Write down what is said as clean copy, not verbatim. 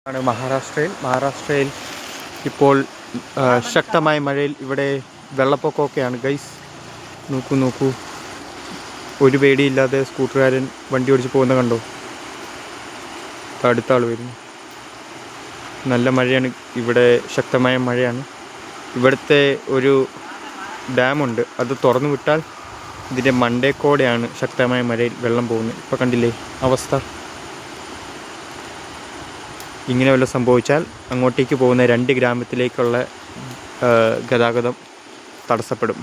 ആണ് മഹാരാഷ്ട്രയിൽ ഇപ്പോൾ ശക്തമായ മഴയിൽ ഇവിടെ വെള്ളപ്പൊക്കമൊക്കെയാണ് ഗൈസ്. നോക്കൂ, ഒരു പേടിയില്ലാതെ സ്കൂട്ടറുകാരൻ വണ്ടി ഓടിച്ച് പോകുന്ന കണ്ടോ. അടുത്ത ആൾ വരുന്നു. നല്ല മഴയാണ് ഇവിടെ, ശക്തമായ മഴയാണ്. ഇവിടുത്തെ ഒരു ഡാമുണ്ട്, അത് തുറന്നു വിട്ടാൽ ഇതിൻ്റെ മണ്ടേക്കോടെയാണ് ശക്തമായ മഴയിൽ വെള്ളം പോകുന്നത്. ഇപ്പോൾ കണ്ടില്ലേ അവസ്ഥ. ഇങ്ങനെ വല്ലതും സംഭവിച്ചാൽ അങ്ങോട്ടേക്ക് പോകുന്ന 2 ഗ്രാമത്തിലേക്കുള്ള ഗതാഗതം തടസ്സപ്പെടും.